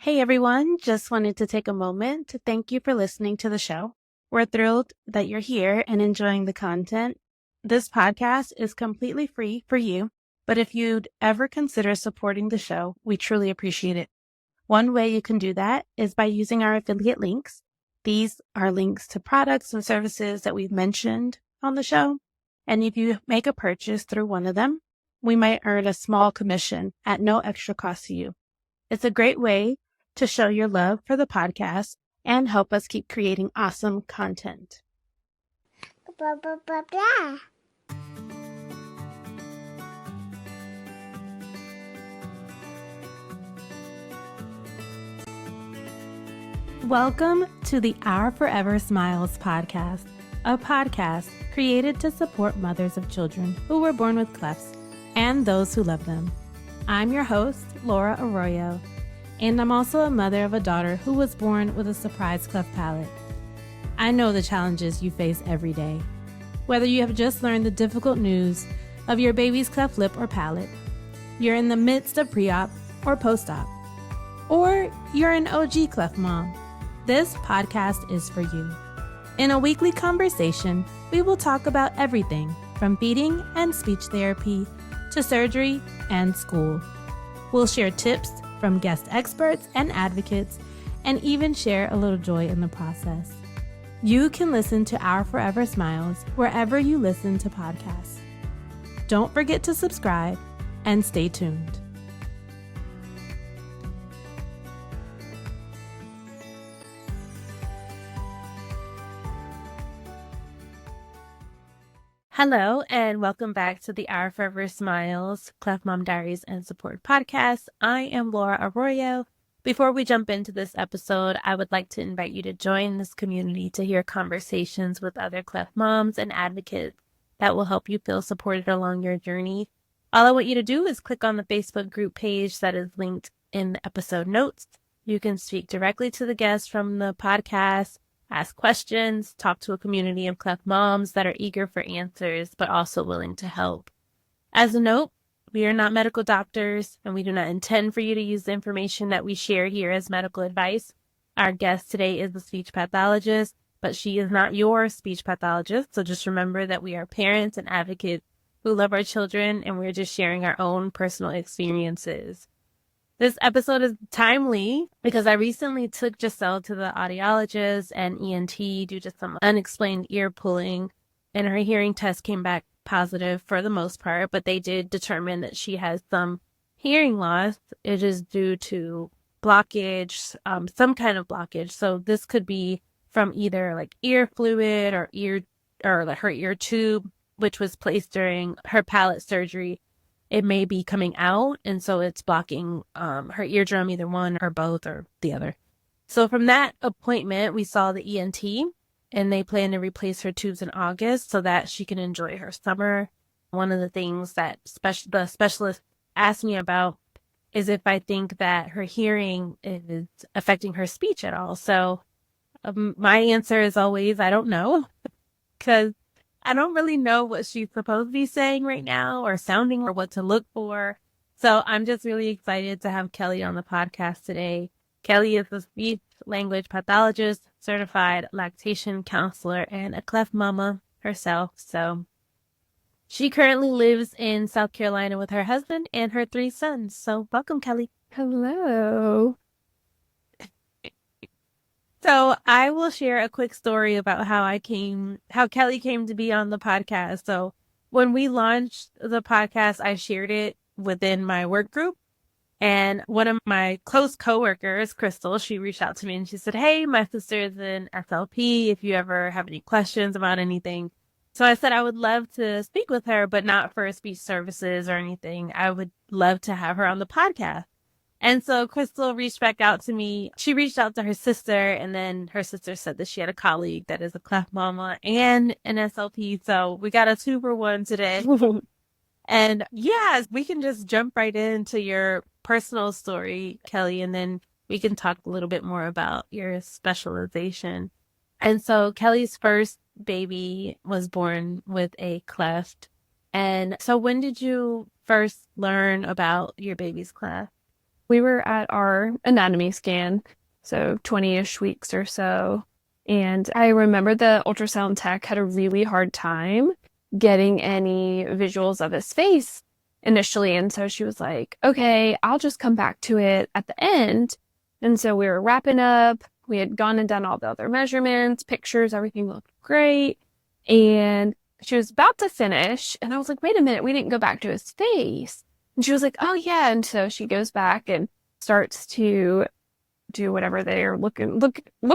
Hey everyone, just wanted to take a moment to thank you for listening to the show. We're thrilled that you're here and enjoying the content. This podcast is completely free for you, but if you'd ever consider supporting the show, we truly appreciate it. One way you can do that is by using our affiliate links. These are links to products and services that we've mentioned on the show. And if you make a purchase through one of them, we might earn a small commission at no extra cost to you. It's a great way to show your love for the podcast and help us keep creating awesome content. Blah, blah, blah, blah. Welcome to the Our Forever Smiles podcast, a podcast created to support mothers of children who were born with clefts and those who love them. I'm your host, Laura Arroyo, and I'm also a mother of a daughter who was born with a surprise cleft palate. I know the challenges you face every day. Whether you have just learned the difficult news of your baby's cleft lip or palate, you're in the midst of pre-op or post-op, or you're an OG cleft mom, this podcast is for you. In a weekly conversation, we will talk about everything from feeding and speech therapy to surgery and school. We'll share tips from guest experts and advocates and even share a little joy in the process. You can listen to Our Forever Smiles wherever you listen to podcasts. Don't forget to subscribe and stay tuned. Hello, and welcome back to the Our Forever Smiles, Cleft Mom Diaries and Support podcast. I am Laura Arroyo. Before we jump into this episode, I would like to invite you to join this community to hear conversations with other cleft moms and advocates that will help you feel supported along your journey. All I want you to do is click on the Facebook group page that is linked in the episode notes. You can speak directly to the guests from the podcast, ask questions, talk to a community of cleft moms that are eager for answers, but also willing to help. As a note, we are not medical doctors, and we do not intend for you to use the information that we share here as medical advice. Our guest today is a speech pathologist, but she is not your speech pathologist, so just remember that we are parents and advocates who love our children, and we're just sharing our own personal experiences. This episode is timely because I recently took Giselle to the audiologist and ENT due to some unexplained ear pulling, and her hearing test came back positive for the most part, but they did determine that she has some hearing loss. It is due to blockage, some kind of blockage. So this could be from either like ear fluid or like her ear tube, which was placed during her palate surgery. It may be coming out, and so it's blocking her eardrum, either one or both or the other. So from that appointment, we saw the ENT, and they plan to replace her tubes in August so that she can enjoy her summer. One of the things that the specialist asked me about is if I think that her hearing is affecting her speech at all. So my answer is always, I don't know, because I don't really know what she's supposed to be saying right now or sounding or what to look for. So I'm just really excited to have Kelly on the podcast today. Kelly is a speech language pathologist, certified lactation counselor, and a cleft mama herself. So she currently lives in South Carolina with her husband and her 3 sons. So welcome, Kelly. Hello. So I will share a quick story about how Kelly came to be on the podcast. So when we launched the podcast, I shared it within my work group. And one of my close coworkers, Crystal, she reached out to me and she said, "Hey, my sister is in SLP. If you ever have any questions about anything." So I said I would love to speak with her, but not for speech services or anything. I would love to have her on the podcast. And so Crystal reached back out to me. She reached out to her sister, and then her sister said that she had a colleague that is a cleft mama and an SLP. So we got a 2-for-1 today. And yeah, we can just jump right into your personal story, Kelly, and then we can talk a little bit more about your specialization. And so Kelly's first baby was born with a cleft. And so when did you first learn about your baby's cleft? We were at our anatomy scan, so 20-ish weeks or so. And I remember the ultrasound tech had a really hard time getting any visuals of his face initially. And so she was like, okay, I'll just come back to it at the end. And so we were wrapping up. We had gone and done all the other measurements, pictures, everything looked great. And she was about to finish. And I was like, wait a minute, we didn't go back to his face. And she was like, oh, yeah. And so she goes back and starts to do whatever they're look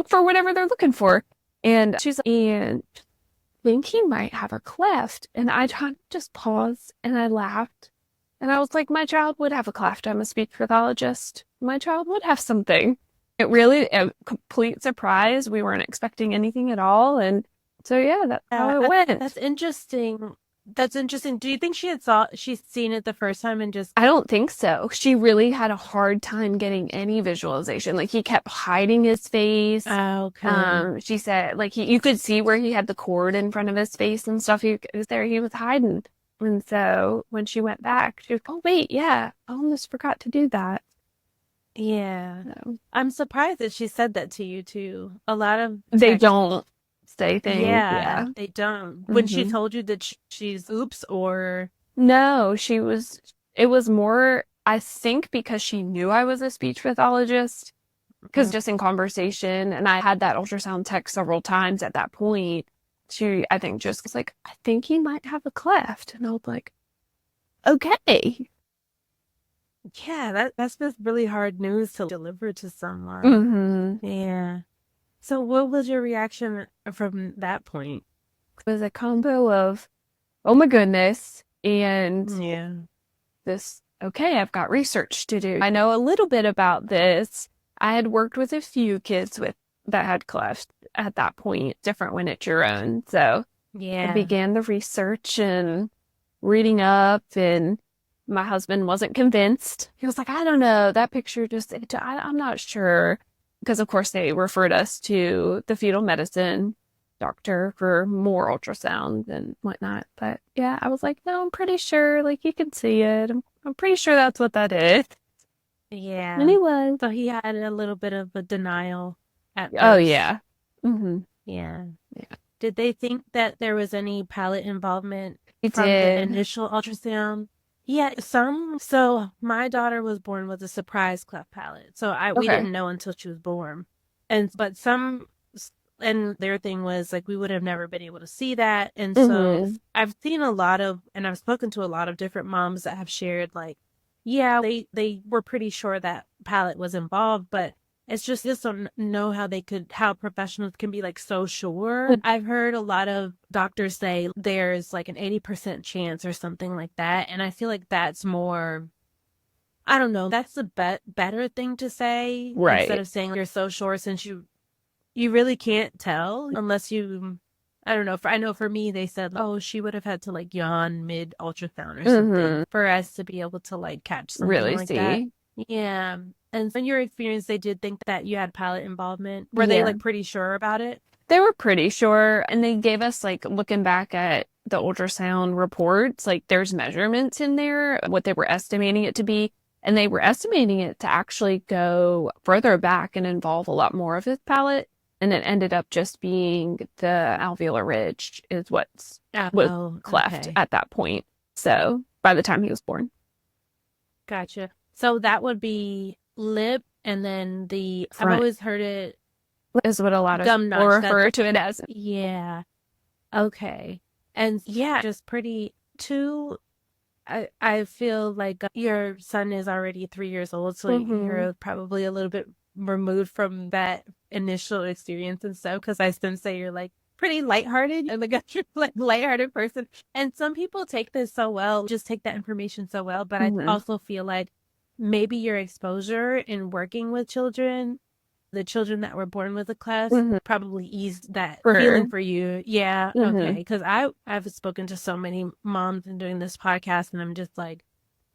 for whatever they're looking for. And she's like, and I think he might have a cleft. And I just paused and I laughed. And I was like, my child would have a cleft. I'm a speech pathologist. My child would have something. It really, a complete surprise. We weren't expecting anything at all. And so, yeah, that's how it went. That's interesting. That's interesting. Do you think she's seen it the first time and just... I don't think so. She really had a hard time getting any visualization. Like he kept hiding his face. Oh, okay. She said like you could see where he had the cord in front of his face and stuff. He was hiding. And so when she went back, she was, oh wait, yeah, I almost forgot to do that. Yeah. So, I'm surprised that she said that to you too. A lot of they don't say things. Yeah, they don't. When she Mhm. told you that she's oops or... No, it was more, I think because she knew I was a speech pathologist, because just in conversation, and I had that ultrasound tech several times at that point, she, I think, just was like, I think he might have a cleft. And I was like, okay. Yeah, that's just really hard news to deliver to someone. Mm-hmm. Yeah. So what was your reaction from that point? It was a combo of, oh my goodness, and Yeah. this, okay, I've got research to do. I know a little bit about this. I had worked with a few kids that had clefts at that point, different when it's your own. So I Yeah. began the research and reading up, and my husband wasn't convinced. He was like, I don't know, that picture I'm not sure. Because of course they referred us to the fetal medicine doctor for more ultrasound and whatnot. But yeah, I was like, no, I'm pretty sure, like you can see it. I'm pretty sure that's what that is. Yeah. And he was. So he had a little bit of a denial at Oh first. yeah. Mm-hmm. Yeah. Yeah. Did they think that there was any palate involvement He from the did. initial ultrasound? Yeah, some. So my daughter was born with a surprise cleft palate. So we Okay. didn't know until she was born. But some, and their thing was like we would have never been able to see that. And so Mm-hmm. I've seen and I've spoken to a lot of different moms that have shared like, yeah, they were pretty sure that palate was involved, but it's just don't know how professionals can be like so sure. I've heard a lot of doctors say there's like an 80% chance or something like that. And I feel like that's more, I don't know, that's the better thing to say instead Right. of saying you're so sure, since you really can't tell unless you, I don't know. I know for me, they said, oh, she would have had to like yawn mid ultrasound or something Mm-hmm. for us to be able to like catch something Really like that. see. Yeah. And in your experience, they did think that you had palate involvement. Were they Yeah. like pretty sure about it? They were pretty sure. And they gave us, like, looking back at the ultrasound reports, like, there's measurements in there, what they were estimating it to be. And they were estimating it to actually go further back and involve a lot more of his palate. And it ended up just being the alveolar ridge is was cleft Okay. at that point. So by the time he was born. Gotcha. So that would be lip, and then I've Front always heard it is what a lot of gum people notch. refer to it as. Yeah. Okay. And yeah, just pretty too. I feel like your son is already 3 years old, so Mm-hmm. you're probably a little bit removed from that initial experience and stuff. Because I sense that you're like pretty lighthearted and like you're like lighthearted person. And some people take this so well, just take that information so well. But I Mm-hmm. also feel like maybe your exposure in working with children, the children that were born with a cleft, Mm-hmm. probably eased that For feeling for you. Yeah. Mm-hmm. Okay. Because I've spoken to so many moms and doing this podcast, and I'm just like,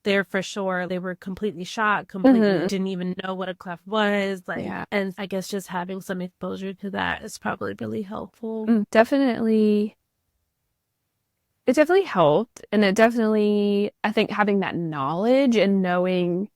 they're for sure. They were completely shocked, completely didn't even know what a cleft was. Like, Yeah. and I guess just having some exposure to that is probably really helpful. Definitely. It definitely helped. And it definitely, I think having that knowledge and knowing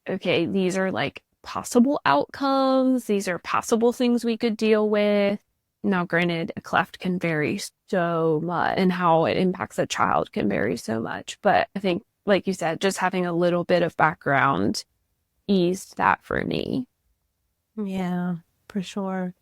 okay, these are like possible outcomes. These are possible things we could deal with. Now, granted, a cleft can vary so much and how it impacts a child can vary so much. But I think, like you said, just having a little bit of background eased that for me. Yeah, for sure.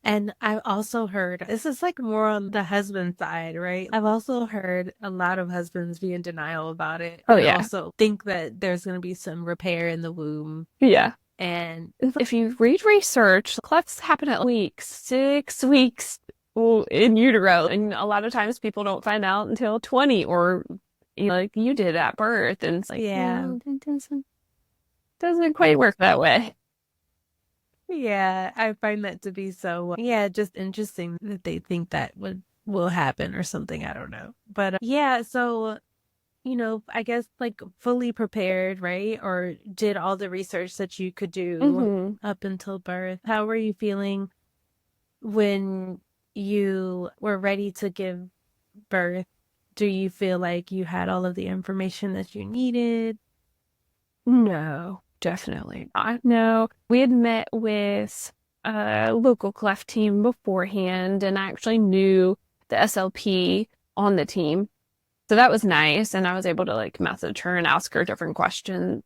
And I've also heard this is like more on the husband side, right? I've also heard a lot of husbands be in denial about it Oh, and yeah. also think that there's going to be some repair in the womb. Yeah. And If you read research, clefts happen at weeks, 6 weeks in utero. And a lot of times people don't find out until 20 or like you did at birth. And it's like, yeah, no, it doesn't quite work that way. yeah, I find that to be so, yeah, just interesting that they think that will happen or something. I don't know. But yeah, so I guess like fully prepared, right? Or did all the research that you could do Hmm. up until birth. How were you feeling when you were ready to give birth? Do you feel like you had all of the information that you needed? No, definitely not. No, we had met with a local cleft team beforehand, and I actually knew the SLP on the team. So that was nice. And I was able to like message her and ask her different questions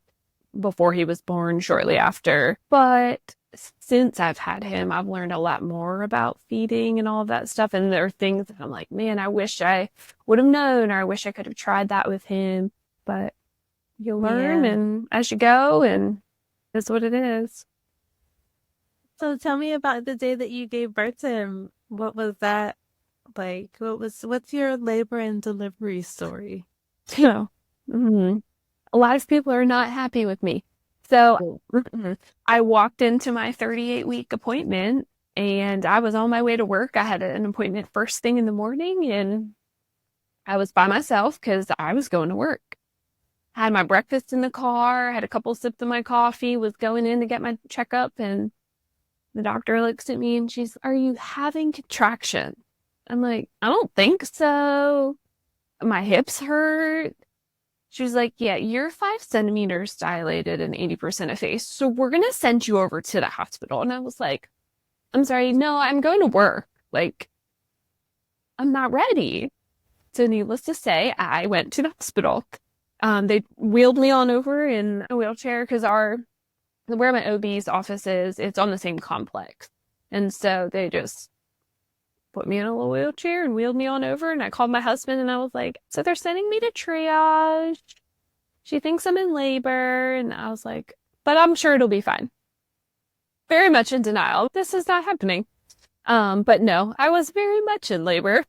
before he was born, shortly after. But since I've had him, I've learned a lot more about feeding and all of that stuff. And there are things that I'm like, man, I wish I would have known, or I wish I could have tried that with him. But you learn Yeah. and as you go, and it's what it is. So tell me about the day that you gave birth to him. What was that like? What's your labor and delivery story? So, a lot of people are not happy with me. So I walked into my 38-week appointment and I was on my way to work. I had an appointment first thing in the morning and I was by myself because I was going to work. I had my breakfast in the car, had a couple sips of my coffee, was going in to get my checkup, and the doctor looks at me and she's, "Are you having contraction?" I'm like, "I don't think so. My hips hurt." She was like, "Yeah, you're 5 centimeters dilated and 80% effaced. So we're going to send you over to the hospital." And I was like, "I'm sorry, no, I'm going to work. Like, I'm not ready." So needless to say, I went to the hospital. They wheeled me on over in a wheelchair because where my OB's office is, it's on the same complex. And so they just put me in a little wheelchair and wheeled me on over. And I called my husband and I was like, "So they're sending me to triage. She thinks I'm in labor." And I was like, "But I'm sure it'll be fine." Very much in denial. This is not happening. But no, I was very much in labor.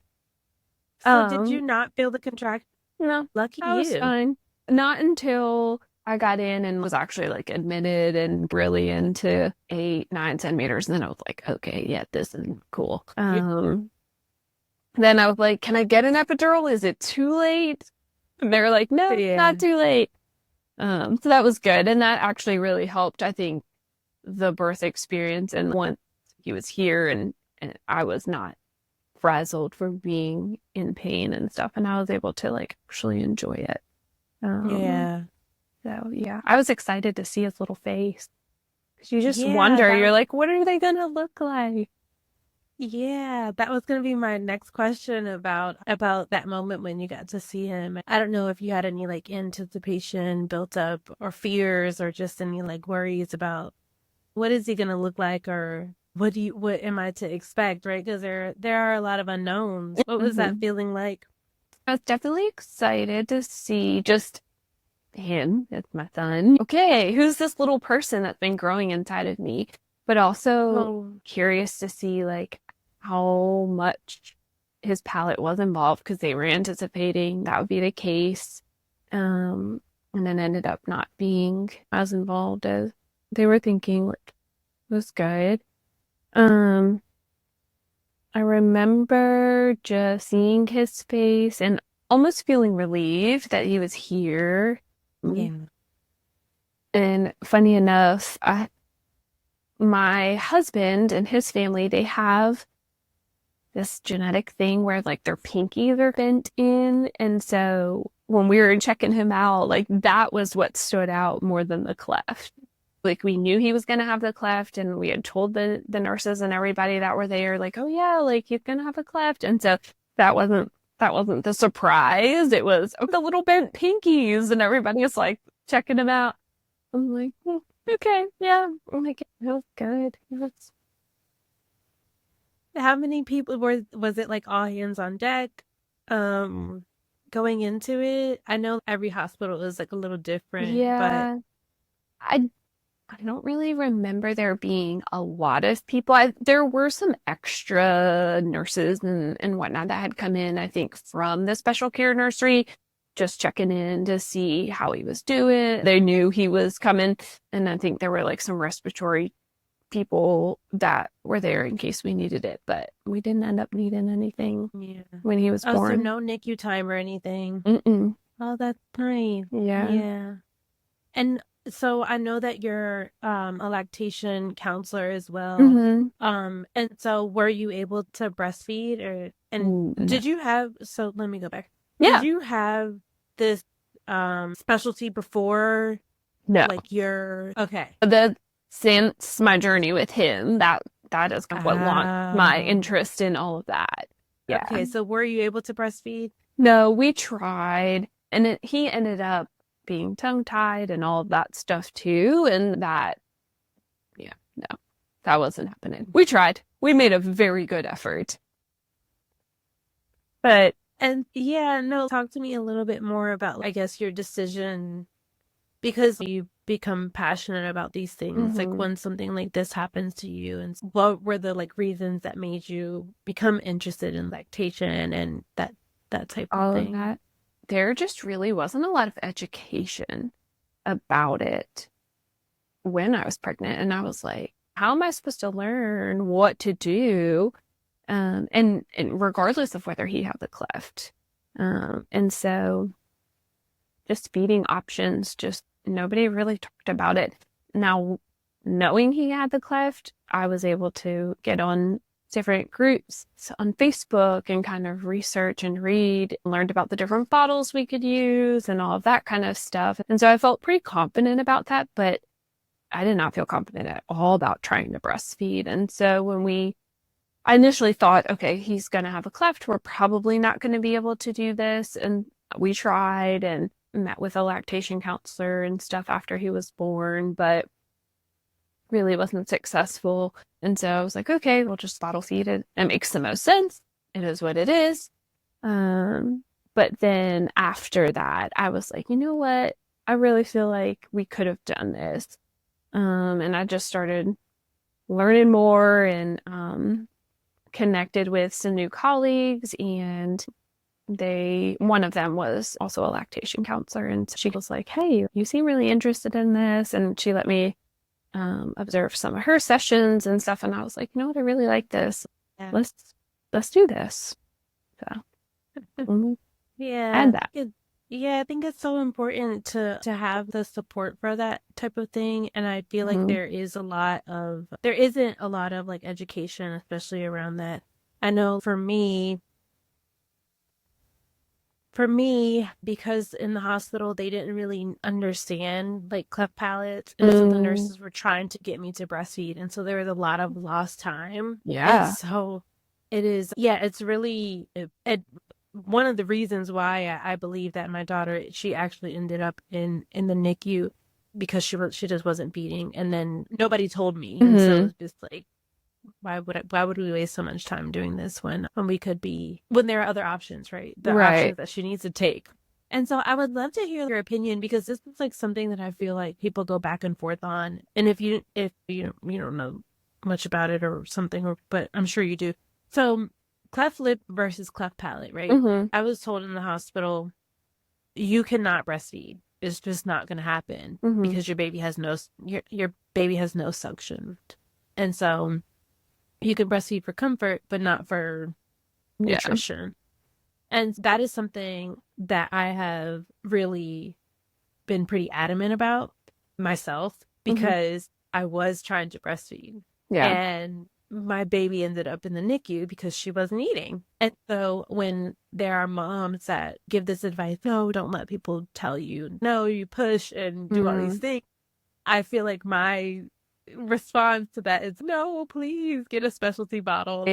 So did you not feel the contraction? No, Lucky I was you. fine. Not until I got in and was actually like admitted and really into 8, 9 centimeters. And then I was like, okay, yeah, this is cool. Then I was like, "Can I get an epidural? Is it too late?" And they were like, "No, Yeah. not too late." So that was good. And that actually really helped, I think, the birth experience. And once he was here and I was not frazzled from being in pain and stuff, and I was able to like actually enjoy it. Yeah. So yeah, I was excited to see his little face. 'Cause you just Yeah, wonder, you're like, what are they gonna look like? that was going to be my next question about that moment when you got to see him. I don't know if you had any like anticipation built up or fears or just any like worries about what is he going to look like or what am I to expect, right? Because there are a lot of unknowns. What was that Mhm. feeling like? I was definitely excited to see just him. It's my son. Okay, who's this little person that's been growing inside of me? But also Oh, curious to see like how much his palate was involved because they were anticipating that would be the case. And then ended up not being as involved as they were thinking, like was good. Um, I remember just seeing his face and almost feeling relieved that he was here. yeah. And funny enough, my husband and his family, they have this genetic thing where like their pinkies are bent in. And so when we were checking him out, like that was what stood out more than the cleft. Like we knew he was going to have the cleft, and we had told the nurses and everybody that were there, like, oh yeah, like he's going to have a cleft. And so that wasn't the surprise. It was the little bent pinkies, and everybody was like checking him out. I'm like, okay, yeah. I'm like, it was good. How many people was it like all hands on deck? Going into it? I know every hospital is like a little different, but Yeah. I I don't really remember there being a lot of people. There were some extra nurses and whatnot that had come in, I think, from the special care nursery, just checking in to see how he was doing. They knew he was coming, and I think there were like some respiratory people that were there in case we needed it, but we didn't end up needing anything yeah. when he was Oh, so born. no NICU time or anything. Mm-mm. Oh, that's nice. Yeah. Yeah. And so I know that you're a lactation counselor as well. Mm-hmm. And so were you able to breastfeed No. did you have, so let me go back. Yeah. Did you have this specialty before No. like your okay. Since my journey with him, that is kind of what launched my interest in all of that. Yeah. Okay, so were you able to breastfeed? No, we tried, and he ended up being tongue-tied and all of that stuff too, and that, yeah, no, that wasn't happening. We tried. We made a very good effort. But And yeah, no, talk to me a little bit more about, I guess, your decision, because you become passionate about these things, like when something like this happens to you, and what were the like reasons that made you become interested in lactation and that type of all thing? of that, there just really wasn't a lot of education about it when I was pregnant, and I was like, how am I supposed to learn what to do? And regardless of whether he had the cleft. And so just feeding options, just nobody really talked about it. Now, knowing he had the cleft, I was able to get on different groups on Facebook and kind of research and read, learned about the different bottles we could use and all of that kind of stuff. And so I felt pretty confident about that, but I did not feel confident at all about trying to breastfeed. And so when I initially thought, okay, he's going to have a cleft, we're probably not going to be able to do this. And we tried and met with a lactation counselor and stuff after he was born, but really wasn't successful. And so I was like, okay, we'll just bottle feed it. It makes the most sense. It is what it is. But then after that, I was like, you know what? I really feel like we could have done this. And I just started learning more and connected with some new colleagues, and one of them was also a lactation counselor, and she was like, hey, you seem really interested in this, and she let me observe some of her sessions and stuff, and I was like, you know what, I really like this. Yeah. Let's do this. So yeah, and that. Yeah, I think it's so important to have the support for that type of thing. And I feel like there isn't a lot of like education, especially around that. I know for me, because in the hospital, they didn't really understand like cleft palate. And so the nurses were trying to get me to breastfeed. And so there was a lot of lost time. Yeah. And so it's really, one of the reasons why I believe that my daughter, she actually ended up in the NICU because she just wasn't feeding, and then nobody told me, and so it's just like, why would we waste so much time doing this when there are other options, right? Options that she needs to take. And so I would love to hear your opinion, because this is like something that I feel like people go back and forth on, and if you don't know much about it or something, but I'm sure you do. So cleft lip versus cleft palate, right? I was told in the hospital, you cannot breastfeed. It's just not going to happen because your baby has no suction, and so you can breastfeed for comfort, but not for nutrition. And that is something that I have really been pretty adamant about myself, because I was trying to breastfeed. And my baby ended up in the NICU because she wasn't eating. And so when there are moms that give this advice, no, don't let people tell you, no, you push and do all these things. I feel like my response to that is, no, please get a specialty bottle.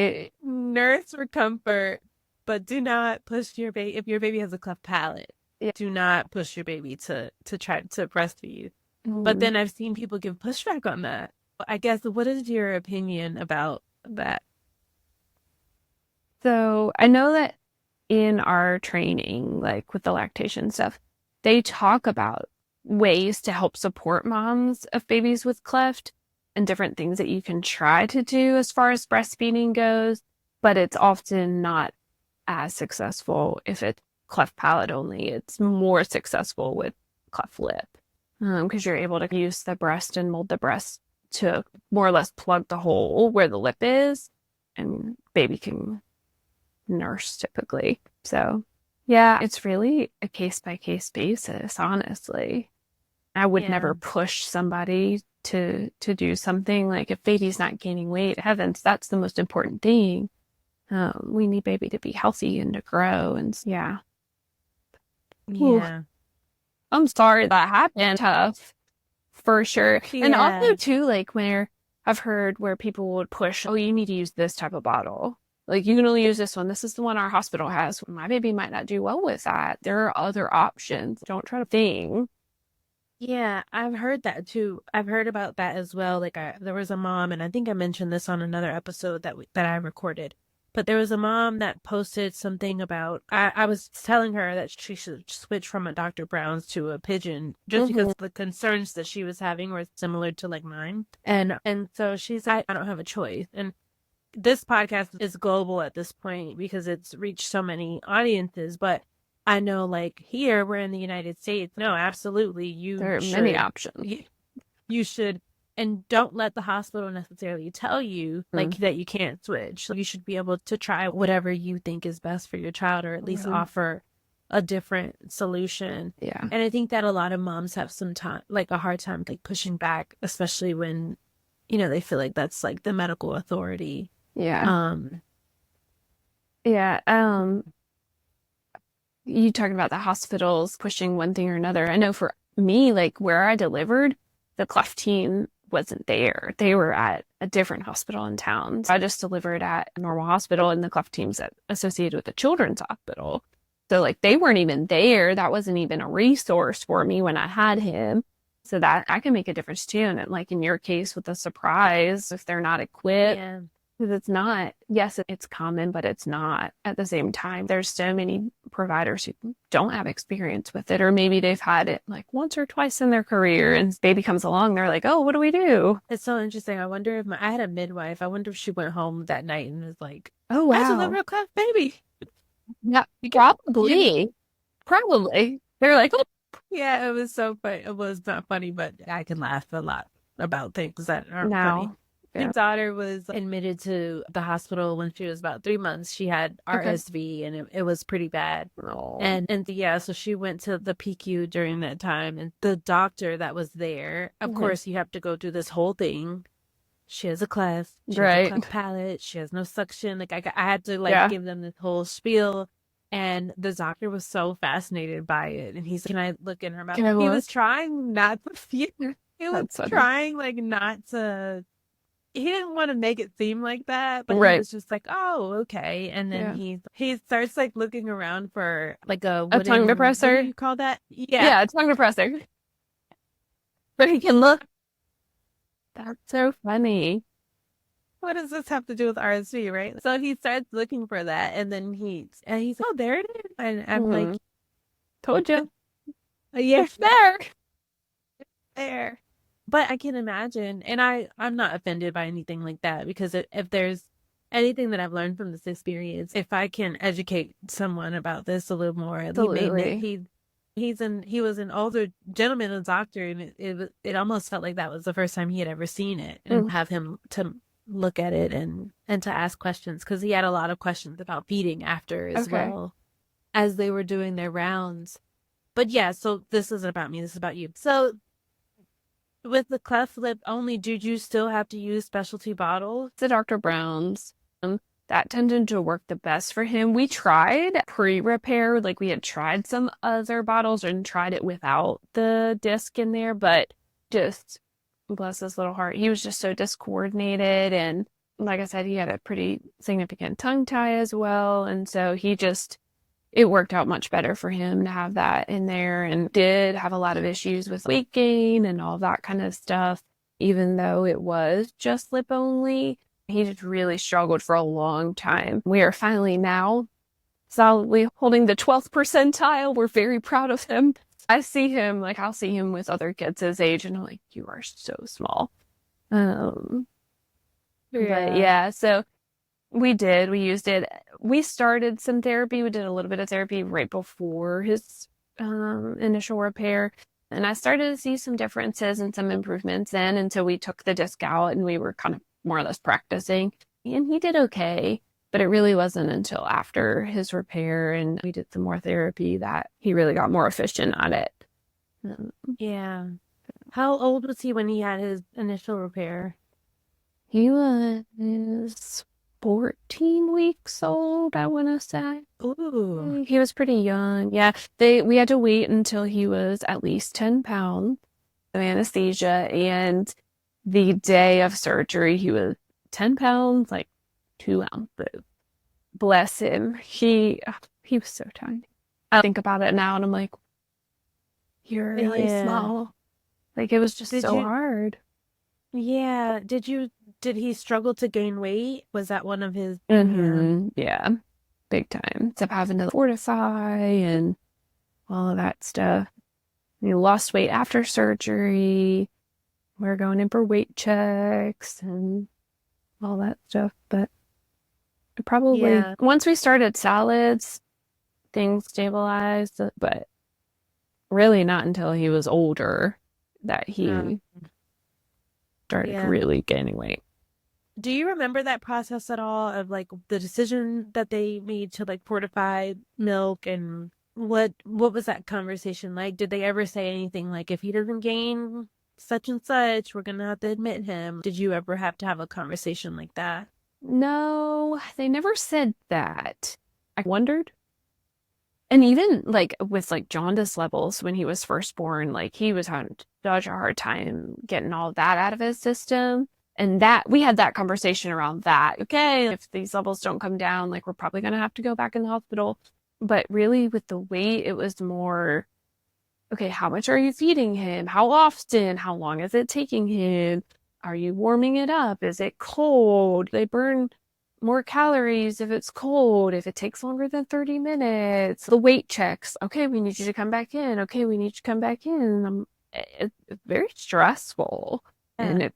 Nurse for comfort, but do not push your baby. If your baby has a cleft palate, do not push your baby to try to breastfeed. But then I've seen people give pushback on that. I guess, what is your opinion about that? So I know that in our training, like with the lactation stuff, they talk about ways to help support moms of babies with cleft and different things that you can try to do as far as breastfeeding goes, but it's often not as successful if it's cleft palate only. It's more successful with cleft lip because you're able to use the breast and mold the breast to more or less plug the hole where the lip is, and baby can nurse typically. So yeah, it's really a case by case basis, honestly. I would never push somebody to do something. Like if baby's not gaining weight, heavens, that's the most important thing. We need baby to be healthy and to grow, and yeah. Ooh, I'm sorry that happened. Tough. For sure. Yeah. And also too, like where I've heard where people would push, oh, you need to use this type of bottle. Like you can only use this one. This is the one our hospital has. My baby might not do well with that. There are other options. Don't try to think. Yeah, I've heard that too. I've heard about that as well. Like there was a mom, and I think I mentioned this on another episode that I recorded. But there was a mom that posted something about, I was telling her that she should switch from a Dr. Brown's to a Pigeon just because the concerns that she was having were similar to like mine. And so she's like, I don't have a choice. And this podcast is global at this point because it's reached so many audiences. But I know like here, we're in the United States. No, absolutely. There are many options. You should. And don't let the hospital necessarily tell you like that you can't switch. So you should be able to try whatever you think is best for your child, or at least offer a different solution. Yeah. And I think that a lot of moms have some time, like a hard time like pushing back, especially when, you know, they feel like that's like the medical authority. Yeah. You talking about the hospitals pushing one thing or another. I know for me, like where I delivered, the cleft team wasn't there. They were at a different hospital in town. So I just delivered at a normal hospital, and the cleft team's associated with the children's hospital. So like they weren't even there. That wasn't even a resource for me when I had him. So that I can make a difference too. And like in your case with the surprise, if they're not equipped, because it's not, yes, it's common, but it's not at the same time. There's so many providers who don't have experience with it, or maybe they've had it like once or twice in their career, and baby comes along, they're like, oh, what do we do? It's so interesting. I wonder if I had a midwife. I wonder if she went home that night and was like, oh, wow, I delivered a cleft baby. Yeah, probably. They're like, oh. Yeah, it was so funny. It was not funny, but I can laugh a lot about things that aren't funny. My daughter was admitted to the hospital when she was about 3 months. She had RSV and it was pretty bad. Oh. And yeah, so she went to the PQ during that time. And the doctor that was there, of course, you have to go through this whole thing. She has a cleft. She has a cleft palate. She has no suction. Like I had to like give them this whole spiel. And the doctor was so fascinated by it. And he's like, can I look in her mouth? He was trying not to feel. He was trying like not to. He didn't want to make it seem like that, but he was just like, oh, okay. And then he starts like looking around for like a tongue depressor. What do you call that? Yeah, a tongue depressor. But he can look. That's so funny. What does this have to do with RSV, right? So he starts looking for that, and then he's oh, there it is. And I'm like, told you. It's there. It's there. But I can imagine, and I'm not offended by anything like that, because if there's anything that I've learned from this experience, if I can educate someone about this a little more, he was an older gentleman, a doctor, and it almost felt like that was the first time he had ever seen it, and have him to look at it and to ask questions, because he had a lot of questions about feeding after as well as they were doing their rounds. But yeah, so this isn't about me, this is about you. So with the cleft lip only, did you still have to use specialty bottles? The Dr. Brown's. That tended to work the best for him. We tried pre-repair, like we had tried some other bottles and tried it without the disc in there, but just bless his little heart, he was just so discoordinated. And like I said, he had a pretty significant tongue tie as well. And so it worked out much better for him to have that in there, and did have a lot of issues with weight gain and all that kind of stuff. Even though it was just lip only, he just really struggled for a long time. We are finally now solidly holding the 12th percentile. We're very proud of him. I'll see him with other kids his age, and I'm like, you are so small. But yeah, so we used it. We started some therapy. We did a little bit of therapy right before his initial repair. And I started to see some differences and some improvements then until we took the disc out and we were kind of more or less practicing. And he did okay, but it really wasn't until after his repair and we did some more therapy that he really got more efficient at it. Yeah. How old was he when he had his initial repair? He was 14 weeks old, I want to say. Ooh. He was pretty young. Yeah, we had to wait until he was at least 10 pounds of anesthesia, and the day of surgery, he was 10 pounds, like 2 ounces. Bless him. He was so tiny. I think about it now, and I'm like, you're really small. Like, it was just so hard. Yeah. Did he struggle to gain weight? Was that one of his? Yeah, big time. Except having to fortify and all of that stuff. He lost weight after surgery. We're going in for weight checks and all that stuff. But probably once we started solids, things stabilized. But really not until he was older that he started really gaining weight. Do you remember that process at all of like the decision that they made to like fortify milk, and what was that conversation like? Did they ever say anything like, if he doesn't gain such and such, we're gonna have to admit him? Did you ever have to have a conversation like that? No, they never said that. I wondered. And even like with like jaundice levels when he was first born, like he was having such a hard time getting all of that out of his system. And that we had that conversation around that. Okay, if these levels don't come down, like we're probably going to have to go back in the hospital. But really with the weight, it was more, okay, how much are you feeding him? How often? How long is it taking him? Are you warming it up? Is it cold? They burn more calories if it's cold, if it takes longer than 30 minutes. The weight checks. Okay, we need you to come back in. Okay, we need you to come back in. It's very stressful. And it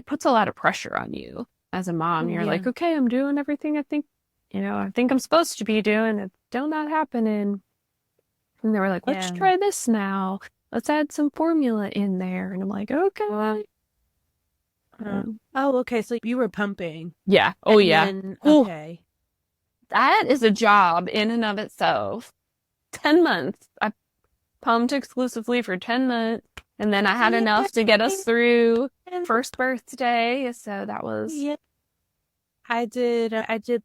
puts a lot of pressure on you as a mom. You're like, okay, I'm doing everything I think I'm supposed to be doing. It's still not happening. And they were like, let's try this now. Let's add some formula in there. And I'm like, okay. Okay. So you were pumping. Yeah. Oh, yeah. Then, okay. That is a job in and of itself. 10 months. I pumped exclusively for 10 months. And then I had enough to get us through first birthday. So that was. Yeah. I did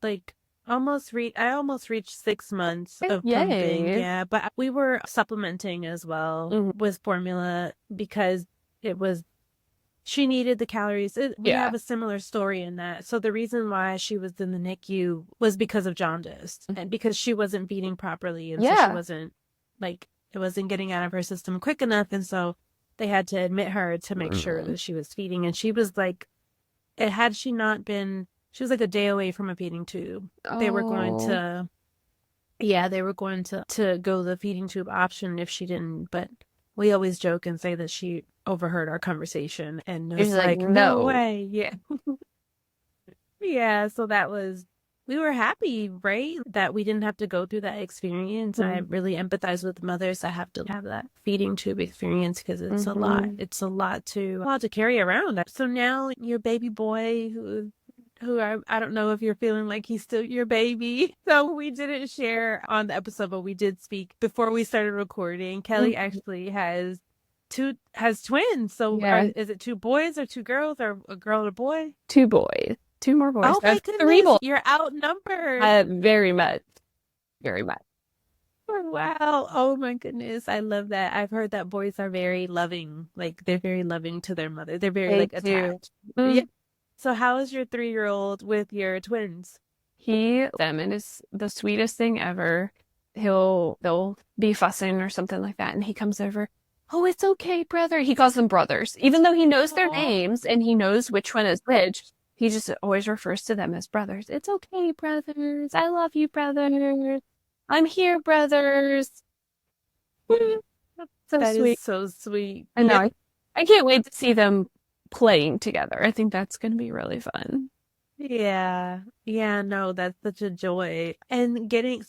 like I almost reached 6 months of pumping. Yeah. But we were supplementing as well with formula because she needed the calories. We have a similar story in that. So the reason why she was in the NICU was because of jaundice and because she wasn't feeding properly. And so she wasn't it wasn't getting out of her system quick enough. And so they had to admit her to make sure that she was feeding. And she was like, she was like a day away from a feeding tube. They were going to go the feeding tube option if she didn't. But we always joke and say that she overheard our conversation and was like, no way. Yeah. Yeah. So we were happy, right? That we didn't have to go through that experience. I really empathize with mothers that have to have that feeding tube experience because it's a lot. It's a lot to carry around. So now your baby boy who I don't know if you're feeling like he's still your baby. So we didn't share on the episode, but we did speak before we started recording. Kelly actually has has twins. So Yeah, is it two boys or two girls or a girl and a boy? 2 boys, 2 more boys. Oh I my have 3 boys. goodness, you're outnumbered. Very much, very much. Wow. Oh my goodness. I love that. I've heard that boys are very loving. Like they're very loving to their mother. They're very They like do. attached. Yeah. Mm. So how is your 3-year-old with your twins? Them, and it's the sweetest thing ever. They'll be fussing or something like that, and he comes over. Oh, it's okay, brother. He calls them brothers, even though he knows their Oh, names and he knows which one is which. He just always refers to them as brothers. It's okay, brothers. I love you, brothers. I'm here, brothers. That's so that is sweet. so sweet. I know. Yeah. I can't wait to see them playing together. I think that's going to be really fun. Yeah. Yeah, no, that's such a joy. And getting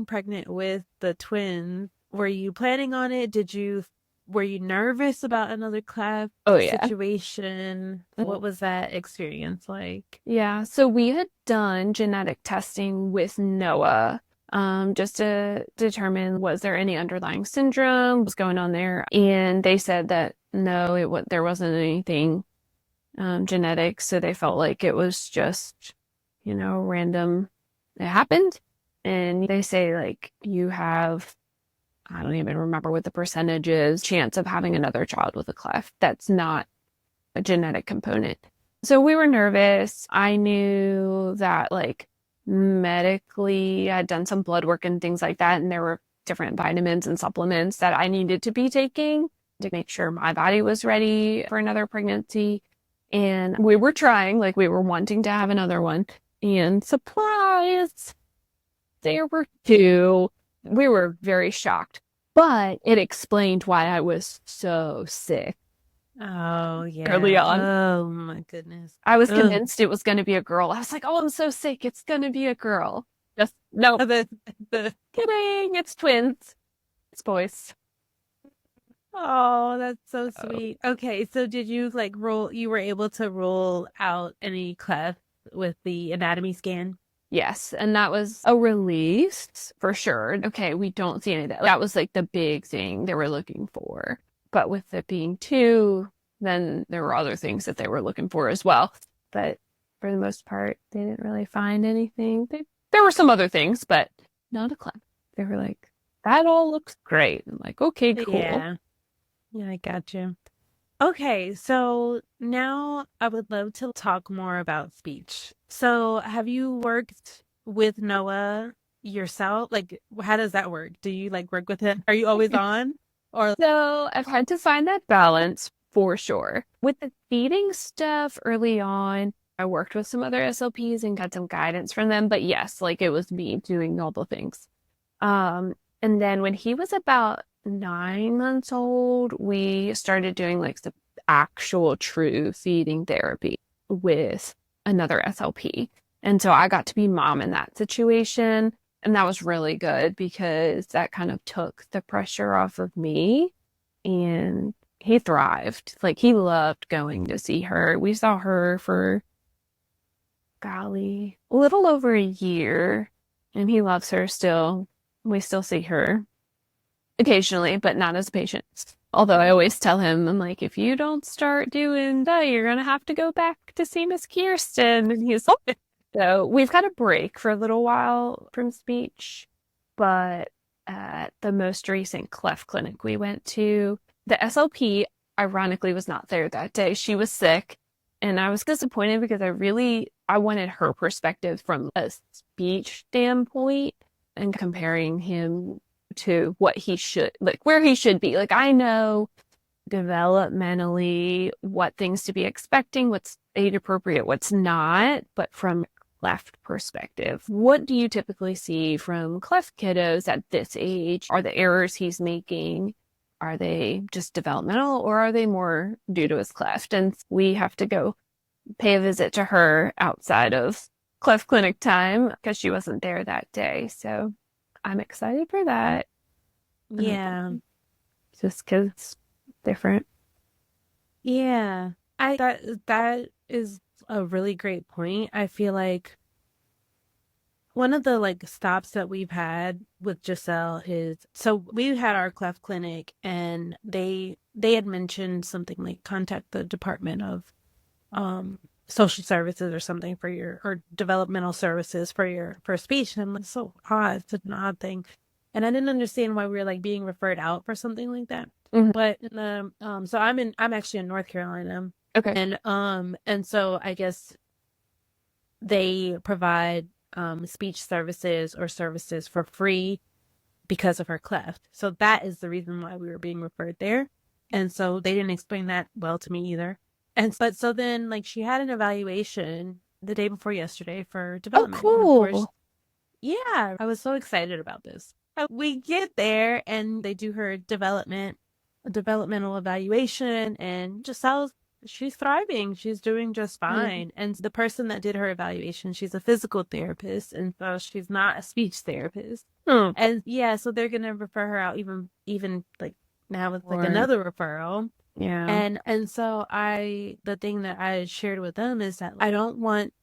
pregnant with the twins, were you planning on it? Were you nervous about another cleft Oh, yeah. situation? What was that experience like? Yeah, so we had done genetic testing with Noah, just to determine was there any underlying syndrome was going on there, and they said that no, there wasn't anything genetic, so they felt like it was just, random. It happened, and they say like you have, I don't even remember what the percentage is, chance of having another child with a cleft. That's not a genetic component. So we were nervous. I knew that like medically I'd done some blood work and things like that, and there were different vitamins and supplements that I needed to be taking to make sure my body was ready for another pregnancy. And we were trying, like we were wanting to have another one. And surprise, there were 2. We were very shocked, but it explained why I was so sick Oh, early yeah. on. Oh my goodness. I was Ugh. convinced it was going to be a girl. I was like, oh, I'm so sick. It's going to be a girl. Just, no, The, the, kidding. It's twins. It's boys. oh, that's so Oh. sweet. Okay, so did you you were able to rule out any cleft with the anatomy scan? Yes. And that was a release for sure. Okay, we don't see any of that. That was like the big thing they were looking for. But with it being 2, then there were other things that they were looking for as well. But for the most part, they didn't really find anything. There were some other things, but not a cleft. They were like, that all looks great. I'm like, okay, cool. Yeah. Yeah, I got you. Okay, so now I would love to talk more about speech. So, have you worked with Noah yourself? Like, how does that work? Do you like work with him? Are you always on? Or So I've had to find that balance for sure. With the feeding stuff early on, I worked with some other SLPs and got some guidance from them. But yes, like it was me doing all the things. And then when he was about 9 months old, we started doing like the actual true feeding therapy with another SLP. And so I got to be mom in that situation. And that was really good because that kind of took the pressure off of me. And he thrived. Like he loved going to see her. We saw her for, golly, a little over a year. And he loves her still. We still see her occasionally, but not as a patient. Although I always tell him, I'm like, if you don't start doing that, you're going to have to go back to see Miss Kirsten. And he's like, so we've got a break for a little while from speech, but at the most recent cleft clinic we went to, the SLP ironically was not there that day. She was sick, and I was disappointed because I wanted her perspective from a speech standpoint and comparing him to what he should, like where he should be. Like I know developmentally what things to be expecting, what's age appropriate, what's not, but from cleft perspective, what do you typically see from cleft kiddos at this age? Are the errors he's making, are they just developmental or are they more due to his cleft? And we have to go pay a visit to her outside of cleft clinic time because she wasn't there that day. So I'm excited for that. yeah. Just because it's different. Yeah. I that is a really great point. I feel like one of the like stops that we've had with Giselle is so we had our cleft clinic and they they had mentioned something like contact the Department of social services or something for or developmental services for speech. And I'm like, so odd, such an odd thing. And I didn't understand why we were like being referred out for something like that. Mhm. But so I'm actually in North Carolina. Okay. And so I guess they provide speech services or services for free because of her cleft. So that is the reason why we were being referred there. And so they didn't explain that well to me either. But so then like she had an evaluation the day before yesterday for Oh, development. And of course, cool. yeah, I was so excited about this. We get there and they do her developmental evaluation, and Giselle's she's thriving. She's doing just fine. And the person that did her evaluation, she's a physical therapist, and so she's not a speech therapist. Hmm. And yeah, so they're gonna refer her out even like now with like Right. another referral. Yeah. And so the thing that I shared with them is that I don't want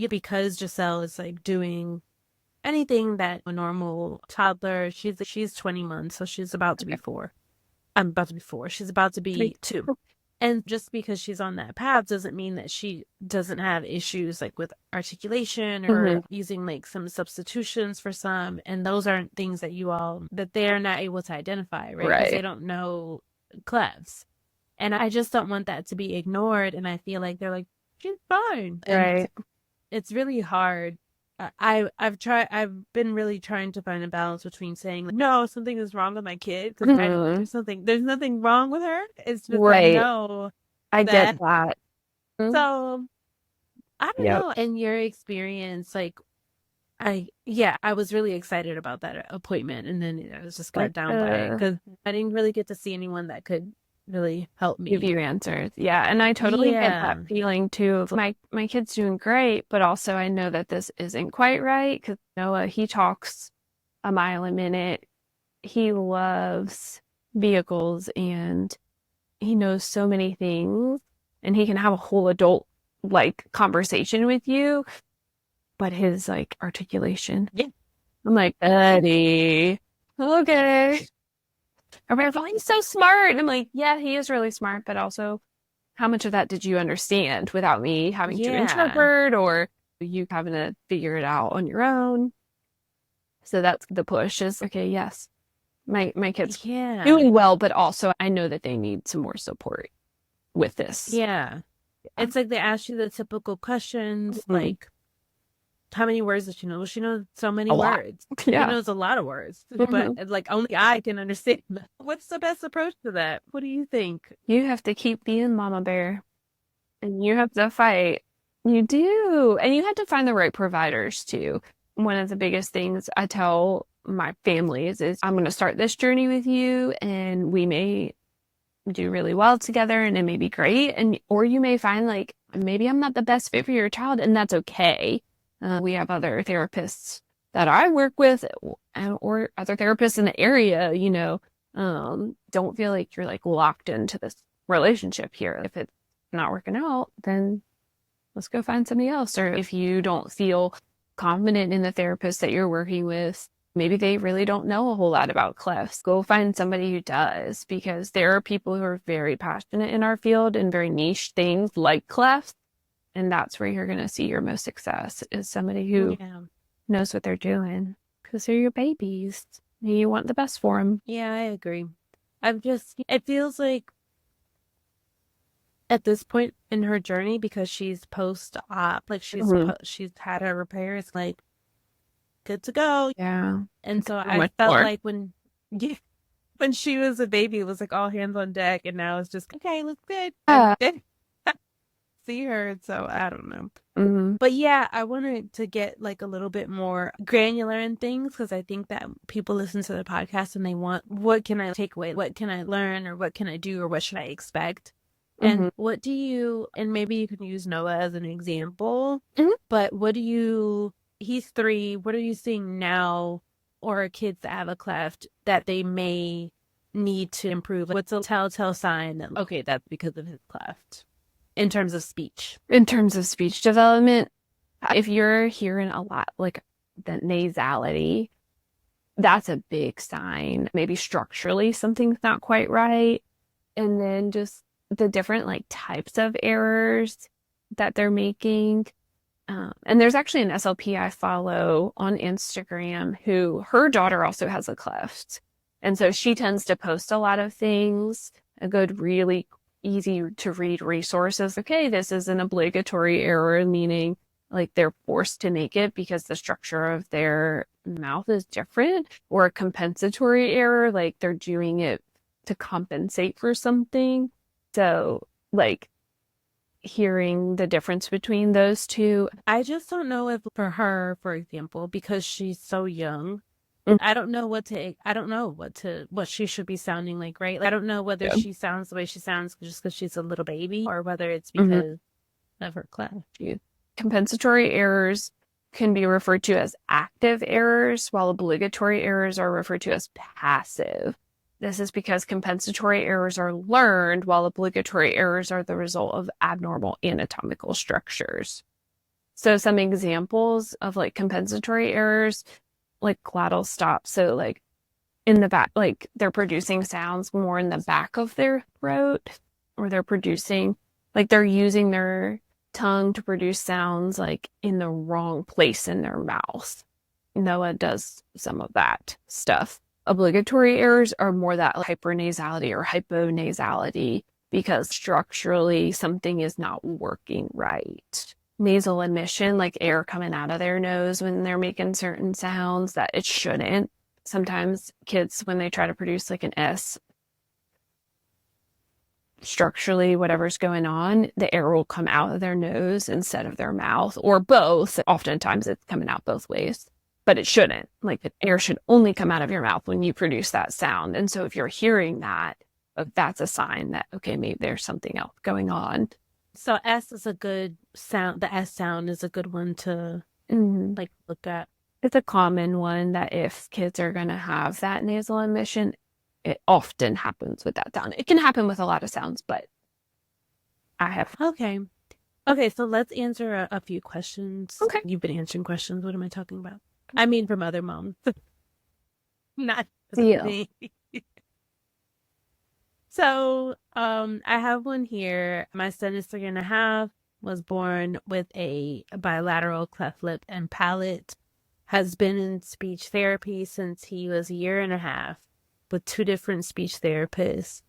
because Giselle is like doing anything that a normal toddler, she's 20 months, so she's about to be 4. I'm about to be 4. She's about to be 2. And just because she's on that path doesn't mean that she doesn't have issues like with articulation or using like some substitutions for some. And those aren't things that that they're not able to identify, right? Because they don't know clefts. And I just don't want that to be ignored. And I feel like they're like, she's fine. And it's really hard. I've been really trying to find a balance between saying like, no, something is wrong with my kid, because there's nothing wrong with her. It's just I know I get that. So I don't know. In your experience, like I was really excited about that appointment, and then I was just got down by it because I didn't really get to see anyone that could really help me give you answers. Yeah, and I totally get that feeling too of my kid's doing great, but also I know that this isn't quite right because Noah, he talks a mile a minute. He loves vehicles and he knows so many things, and he can have a whole adult like conversation with you, but his like articulation. Yeah. I'm like, Eddie, okay. Everybody's like, he's so smart. And I'm like, yeah, he is really smart, but also how much of that did you understand without me having to interpret or you having to figure it out on your own? So that's the push is, okay, yes, my kid's doing well, but also I know that they need some more support with this. Yeah. It's like they ask you the typical questions, like, how many words does she know? Well, she knows so many words. She knows a lot of words, but like only I can understand them. What's the best approach to that? What do you think? You have to keep being Mama Bear, and you have to fight. You do, and you have to find the right providers too. One of the biggest things I tell my families is, I'm going to start this journey with you, and we may do really well together, and it may be great, or you may find like maybe I'm not the best fit for your child, and that's okay. We have other therapists that I work with or other therapists in the area, you know, don't feel like you're like locked into this relationship here. If it's not working out, then let's go find somebody else. Or if you don't feel confident in the therapist that you're working with, maybe they really don't know a whole lot about clefts. Go find somebody who does, because there are people who are very passionate in our field and very niche things like clefts. And that's where you're going to see your most success, is somebody who knows what they're doing, because they're your babies and you want the best for them. Yeah, I agree. It feels like at this point in her journey, because she's post-op, like she's had her repair, it's like good to go. Yeah. And so I felt like when she was a baby, it was like all hands on deck, and now it's just, okay, let's good. See her, so I don't know. But yeah, I wanted to get like a little bit more granular in things, because I think that people listen to the podcast and they want, what can I take away? What can I learn? Or what can I do? Or what should I expect? And what do you, and maybe you can use Noah as an example, but he's 3, what are you seeing now, or kids that have a cleft that they may need to improve? What's a telltale sign that, okay, that's because of his cleft? In terms of speech. In terms of speech development, if you're hearing a lot, like the nasality, that's a big sign. Maybe structurally something's not quite right. and then just the different like types of errors that they're making. And there's actually an SLP I follow on Instagram who her daughter also has a cleft. And so she tends to post a lot of things, a good, really easy to read resources. Okay, this is an obligatory error, meaning like they're forced to make it because the structure of their mouth is different, or a compensatory error, like they're doing it to compensate for something. So, like, hearing the difference between those two. I just don't know if for her, for example, because she's so young, Mm. I don't know what she should be sounding like, right? Like, I don't know whether Yeah. she sounds the way she sounds just because she's a little baby or whether it's Mhm. because of her cleft. Compensatory errors can be referred to as active errors, while obligatory errors are referred to as passive. This is because compensatory errors are learned, while obligatory errors are the result of abnormal anatomical structures. So some examples of like compensatory errors, like glottal stop. So like in the back, like they're producing sounds more in the back of their throat, or they're producing, like they're using their tongue to produce sounds like in the wrong place in their mouth. Noah does some of that stuff. Obligatory errors are more that hypernasality or hyponasality because structurally something is not working right. Nasal emission, like air coming out of their nose when they're making certain sounds that it shouldn't. Sometimes kids, when they try to produce like an S, structurally, whatever's going on, the air will come out of their nose instead of their mouth, or both. Oftentimes it's coming out both ways, but it shouldn't. Like the air should only come out of your mouth when you produce that sound. And so if you're hearing that, that's a sign that, okay, maybe there's something else going on. So S is a good sound. The S sound is a good one to like look at. It's a common one that if kids are going to have that nasal emission, it often happens with that sound. It can happen with a lot of sounds, but I have. Okay. Okay, so let's answer a few questions. Okay. You've been answering questions. What am I talking about? I mean, from other moms. Not Deal. me. So, I have one here. My son is 3.5, was born with a bilateral cleft lip and palate, has been in speech therapy since he was 1.5 years with 2 different speech therapists.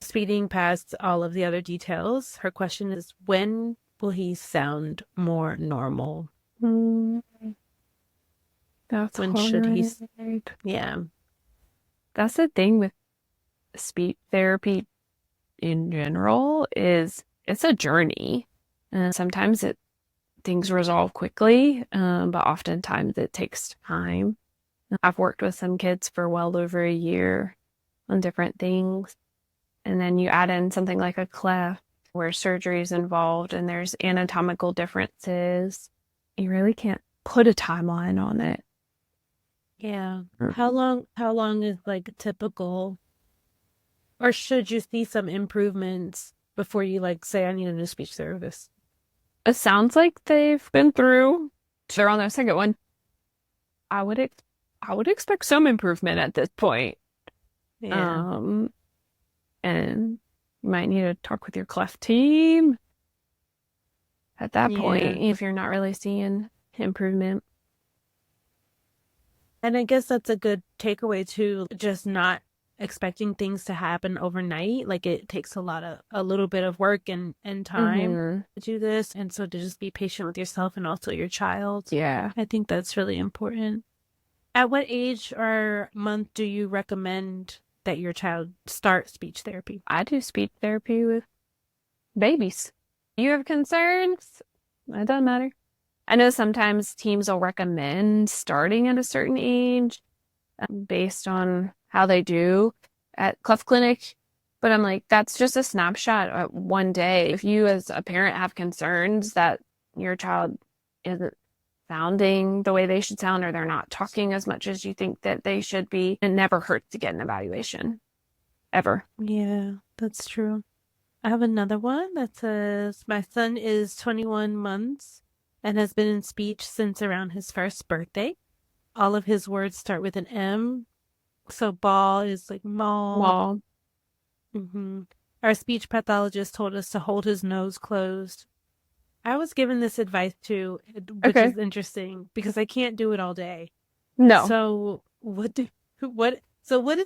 Speeding past all of the other details, her question is, when will he sound more normal? That's When hard. should he? Yeah. That's the thing with speech therapy in general, is it's a journey. Sometimes things resolve quickly, but oftentimes it takes time. I've worked with some kids for well over a year on different things. And then you add in something like a cleft where surgery is involved and there's anatomical differences. You really can't put a timeline on it. Yeah. How long is like typical, or should you see some improvements before you like say I need a new speech therapist? It sounds like they've been through. They're on their second one. I would expect some improvement at this point. Yeah. And you might need to talk with your cleft team at that point if you're not really seeing improvement. And I guess that's a good takeaway too, just not expecting things to happen overnight. Like it takes a little bit of work and time to do this. And so to just be patient with yourself and also your child. Yeah. I think that's really important. At what age or month do you recommend that your child start speech therapy? I do speech therapy with babies. You have concerns? It doesn't matter. I know sometimes teams will recommend starting at a certain age based on how they do at Cleft Clinic, but I'm like, that's just a snapshot of one day. If you as a parent have concerns that your child isn't sounding the way they should sound, or they're not talking as much as you think that they should be, it never hurts to get an evaluation. Ever. Yeah, that's true. I have another one that says, my son is 21 months and has been in speech since around his first birthday. All of his words start with an M. So ball is like mall. Well, our speech pathologist told us to hold his nose closed. I was given this advice too, which Okay. is interesting because I can't do it all day. No. So what is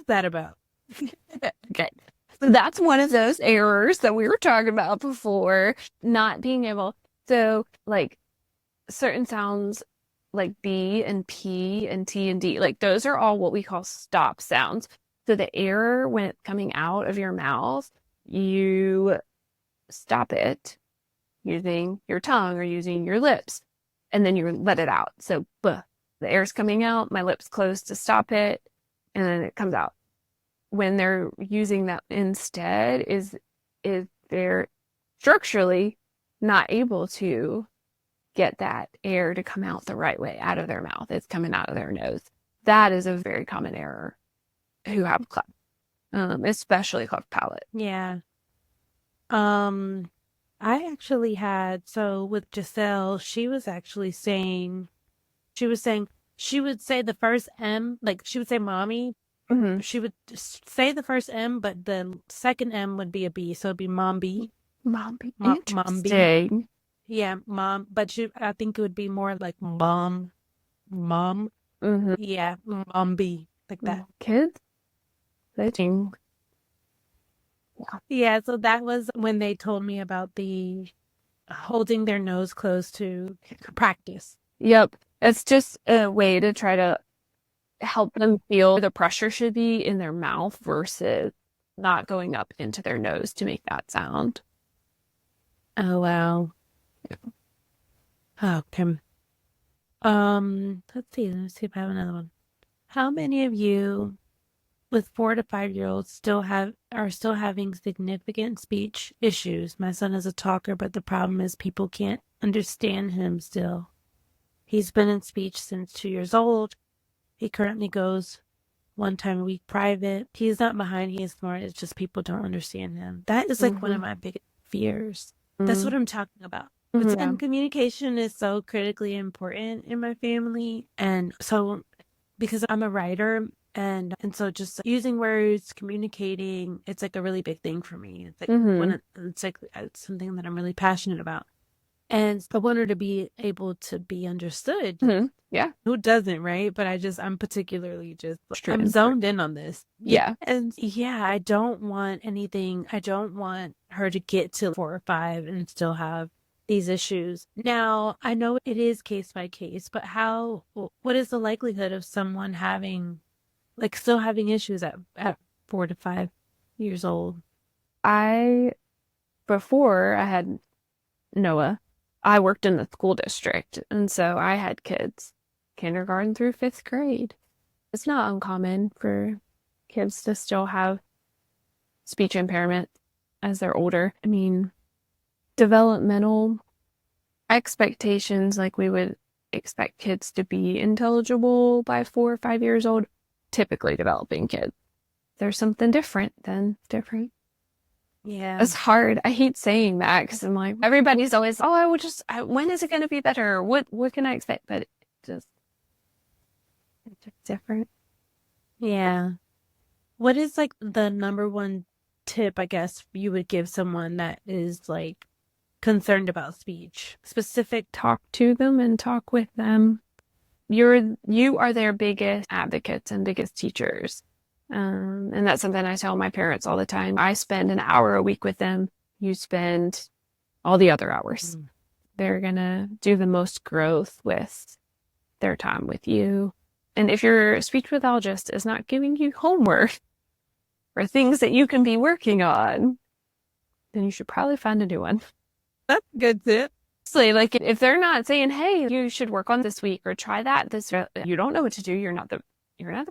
that about? Okay. So that's one of those errors that we were talking about before, not being able. So, like, certain sounds like B and P and T and D, like, those are all what we call stop sounds. So the air, when it's coming out of your mouth, you stop it using your tongue or using your lips, and then you let it out. So, the air's coming out, my lips close to stop it, and then it comes out. When they're using that instead is they're structurally not able to get that air to come out the right way out of their mouth. It's coming out of their nose. That is a very common error who have cleft, especially cleft palate. Yeah. I actually had, so with Giselle, she was saying she would say the first M, like she would say mommy. Mm-hmm. She would say the first M, but the second M would be a B, so it'd be mom B. Mom B. Mom B. Interesting. Yeah, mom, but I think it would be more like mom. Mm-hmm. Yeah, mom B, like that. Kids, they think. Yeah, so that was when they told me about the holding their nose closed to practice. Yep. It's just a way to try to help them feel where the pressure should be in their mouth versus not going up into their nose to make that sound. Oh, wow. Okay. Let's see if I have another one. How many of you with 4 to 5-year-olds are still having significant speech issues? My son is a talker, but the problem is people can't understand him still. He's been in speech since 2 years old. He currently goes 1 time a week private. He's not behind, he is smart. It's just people don't understand him. That is like one of my biggest fears. That's what I'm talking about. And communication is so critically important in my family. And so, because I'm a writer, and so just using words, communicating, it's like a really big thing for me. It's like it's something that I'm really passionate about. And I want her to be able to be understood. Yeah. Who doesn't, right? But I'm particularly just, I'm zoned in on this. Yeah. And yeah, I don't want her to get to 4 or 5 and still have these issues. Now, I know it is case by case, but what is the likelihood of someone still having issues at 4 to 5 years old? Before I had Noah, I worked in the school district, and so I had kids kindergarten through 5th grade. It's not uncommon for kids to still have speech impairment as they're older. I mean, developmental expectations, like we would expect kids to be intelligible by 4 or 5 years old, typically developing kids. There's something different, then different. Yeah. It's hard. I hate saying that because I'm like, everybody's always, oh, when is it going to be better? What can I expect? But it's just different. Yeah. What is like the number one tip, I guess, you would give someone that is like concerned about speech? Specific, talk to them and talk with them. You are their biggest advocates and biggest teachers. And that's something I tell my parents all the time. I spend an hour a week with them. You spend all the other hours. They're going to do the most growth with their time with you. And if your speech pathologist is not giving you homework or things that you can be working on, then you should probably find a new one. That's a good tip. Like, if they're not saying, hey, you should work on this week or try that you don't know what to do. You're not the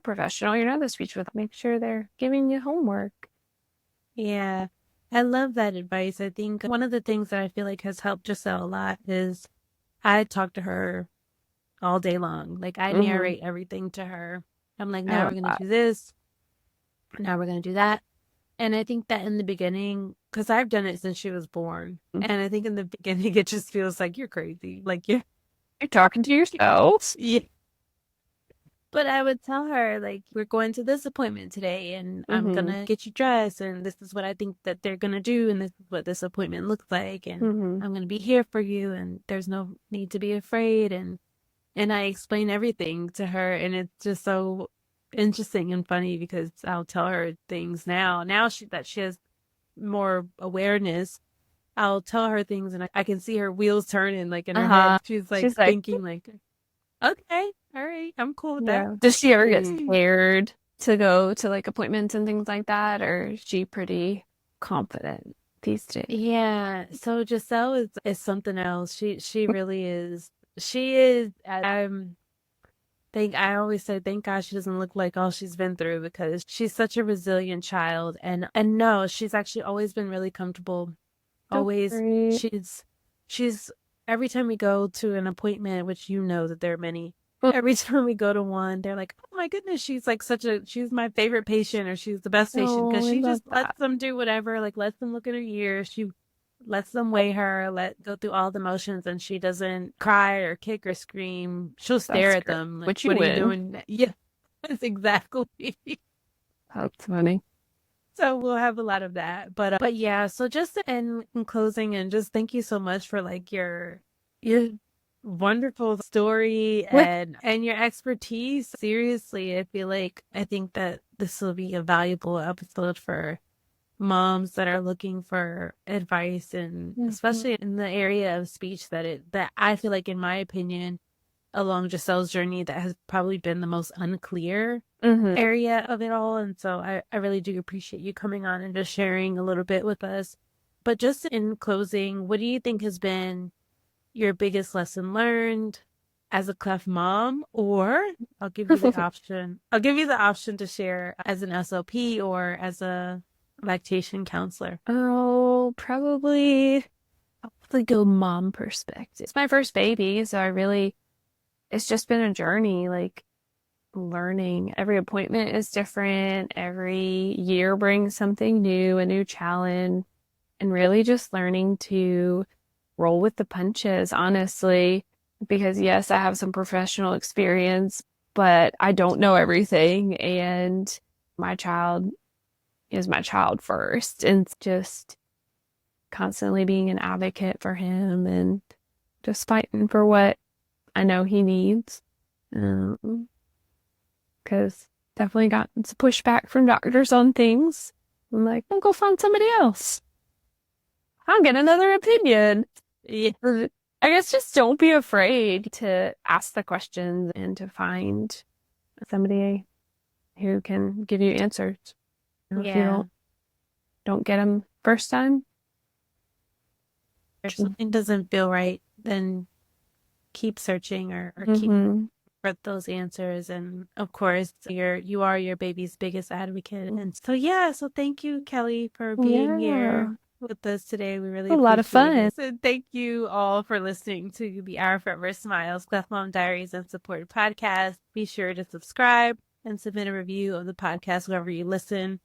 professional. You're not the speech pathologist. Make sure they're giving you homework. Yeah. I love that advice. I think one of the things that I feel like has helped Giselle a lot is I talk to her all day long. Like, I narrate everything to her. I'm like, now we're going to do this. Now we're going to do that. And I think that in the beginning, because I've done it since she was born, and I think in the beginning it just feels like you're crazy. Like, you're talking to yourself. Yeah. But I would tell her, like, we're going to this appointment today and I'm Mm-hmm. gonna get you dressed and this is what I think that they're gonna do and this is what this appointment looks like and Mm-hmm. I'm gonna be here for you and there's no need to be afraid and I explain everything to her and it's just so interesting and funny because I'll tell her things now that she has more awareness. I'll tell her things and I can see her wheels turning like in her Uh-huh. head. She's like She's like, thinking like, okay, all right, I'm cool with that. yeah. Does she ever get Mm. scared to go to like appointments and things like that, or is she pretty confident these days? Yeah, so Giselle is something else. She really is. She is. I always say thank God she doesn't look like all she's been through because she's such a resilient child and no, she's actually always been really comfortable. So Always great. she's every time we go to an appointment, which you know that there are many, every time we go to one, they're like, "Oh my goodness, she's my favorite patient or she's the best patient because Oh, I she love just that. lets them do whatever, like lets them look at her ears. She lets them weigh her, let go through all the motions and she doesn't cry or kick or scream. She'll stare That's at great. them like, Which you "What are you win. doing?" Yeah, that's exactly. That's funny. So we'll have a lot of that. But yeah, so just in closing and just thank you so much for like your wonderful story and your expertise. Seriously, I think that this will be a valuable episode for moms that are looking for advice and Mhm. especially in the area of speech that I feel like in my opinion along Giselle's journey that has probably been the most unclear Mhm. area of it all. And so I really do appreciate you coming on and just sharing a little bit with us. But just in closing, what do you think has been your biggest lesson learned as a cleft mom? Or I'll give you the option. I'll give you the option to share as an SLP or as a lactation counselor. Oh, I'll probably go mom perspective. It's my first baby, so it's just been a journey, like learning. Every appointment is different. Every year brings something new, a new challenge, and really just learning to roll with the punches, honestly. Because yes, I have some professional experience, but I don't know everything. And my child is my child first. And it's just constantly being an advocate for him and just fighting for what I know he needs. Because definitely gotten some pushback from doctors on things. I'm like, I'll go find somebody else. I'll get another opinion. Yeah. I guess just don't be afraid to ask the questions and to find somebody who can give you answers. If you Yeah. don't get them first time. If something doesn't feel right, then keep searching or keep Mm-hmm. for those answers. And of course, you are your baby's biggest advocate. And so yeah, so thank you, Kelly, for being Yeah, here with us today. We really a lot of appreciate fun. it. So thank you all for listening to the Our Forever Smiles, Cleft Mom Diaries and Support podcast. Be sure to subscribe and submit a review of the podcast wherever you listen.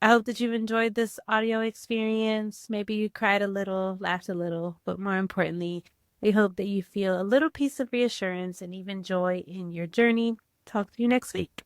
I hope that you've enjoyed this audio experience. Maybe you cried a little, laughed a little, but more importantly, we hope that you feel a little piece of reassurance and even joy in your journey. Talk to you next week.